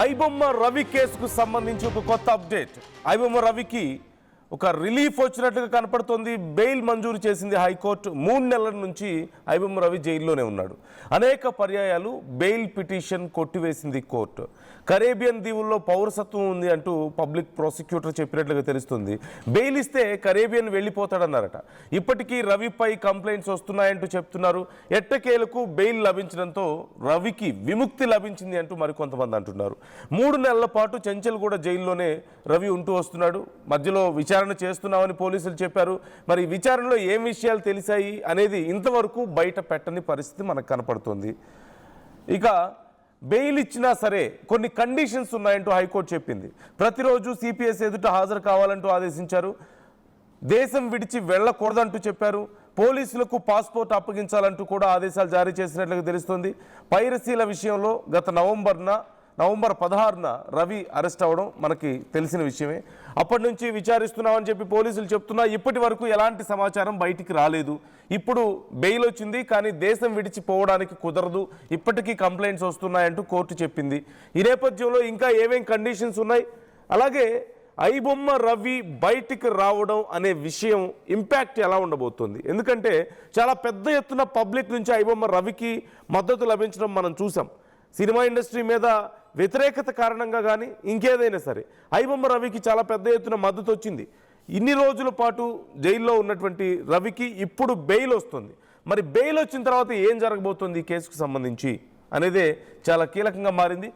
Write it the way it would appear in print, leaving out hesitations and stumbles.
ఐబొమ్మ రవి కేసుకు సంబంధించి ఒక కొత్త అప్డేట్. ఐబొమ్మ రవికి ఒక రిలీఫ్ వచ్చినట్టుగా కనపడుతోంది. బెయిల్ మంజూరు చేసింది హైకోర్టు. 3 నెలల నుంచి ఐబొమ్మ రవి జైల్లోనే ఉన్నాడు. అనేక పర్యాయాలు బెయిల్ పిటిషన్ కొట్టివేసింది కోర్టు. కరేబియన్ దీవుల్లో పౌరసత్వం ఉంది అంటూ పబ్లిక్ ప్రాసిక్యూటర్ చెప్పినట్లుగా తెలుస్తుంది. బెయిల్ ఇస్తే కరేబియన్ వెళ్ళిపోతాడన్నారట. ఇప్పటికీ రవిపై కంప్లైంట్స్ వస్తున్నాయంటూ చెప్తున్నారు. ఎట్టకేలకు బెయిల్ లభించడంతో రవికి విముక్తి లభించింది అంటూ మరికొంతమంది అంటున్నారు. 3 నెలల పాటు చెంచల్గూడ జైల్లోనే రవి ఉంటూ వస్తున్నాడు. మధ్యలో విచారణ చేస్తున్నామని పోలీసులు చెప్పారు. మరి విచారణలో ఏం విషయాలు తెలిసాయి అనేది ఇంతవరకు బయట పెట్టని పరిస్థితి మనకు కనపడుతుంది. ఇక బెయిల్ ఇచ్చినా సరే కొన్ని కండిషన్స్ ఉన్నాయంటూ హైకోర్టు చెప్పింది. ప్రతిరోజు సిపిఎస్ ఎదుట హాజరు కావాలంటూ ఆదేశించారు. దేశం విడిచి వెళ్ళకూడదంటూ చెప్పారు. పోలీసులకు పాస్పోర్ట్ అప్పగించాలంటూ కూడా ఆదేశాలు జారీ చేసినట్లుగా తెలుస్తుంది. పైరసీల విషయంలో గత నవంబర్ 16న రవి అరెస్ట్ అవ్వడం మనకి తెలిసిన విషయమే. అప్పటి నుంచి విచారిస్తున్నామని చెప్పి పోలీసులు చెప్తున్నా ఇప్పటి వరకు ఎలాంటి సమాచారం బయటికి రాలేదు. ఇప్పుడు బెయిల్ వచ్చింది, కానీ దేశం విడిచిపోవడానికి కుదరదు, ఇప్పటికీ కంప్లైంట్స్ వస్తున్నాయంటూ కోర్టు చెప్పింది. ఈ నేపథ్యంలో ఇంకా ఏమేం కండిషన్స్ ఉన్నాయి, అలాగే ఐబొమ్మ రవి బయటికి రావడం అనే విషయం ఇంపాక్ట్ ఎలా ఉండబోతుంది? ఎందుకంటే చాలా పెద్ద ఎత్తున పబ్లిక్ నుంచి ఐబొమ్మ రవికి మద్దతు లభించడం మనం చూసాం. సినిమా ఇండస్ట్రీ మీద వ్యతిరేకత కారణంగా కానీ ఇంకేదైనా సరే ఐబొమ్మ రవికి చాలా పెద్ద ఎత్తున మద్దతు వచ్చింది. ఇన్ని రోజుల పాటు జైల్లో ఉన్నటువంటి రవికి ఇప్పుడు బెయిల్ వస్తుంది. మరి బెయిల్ వచ్చిన తర్వాత ఏం జరగబోతుంది ఈ కేసుకు సంబంధించి అనేదే చాలా కీలకంగా మారింది.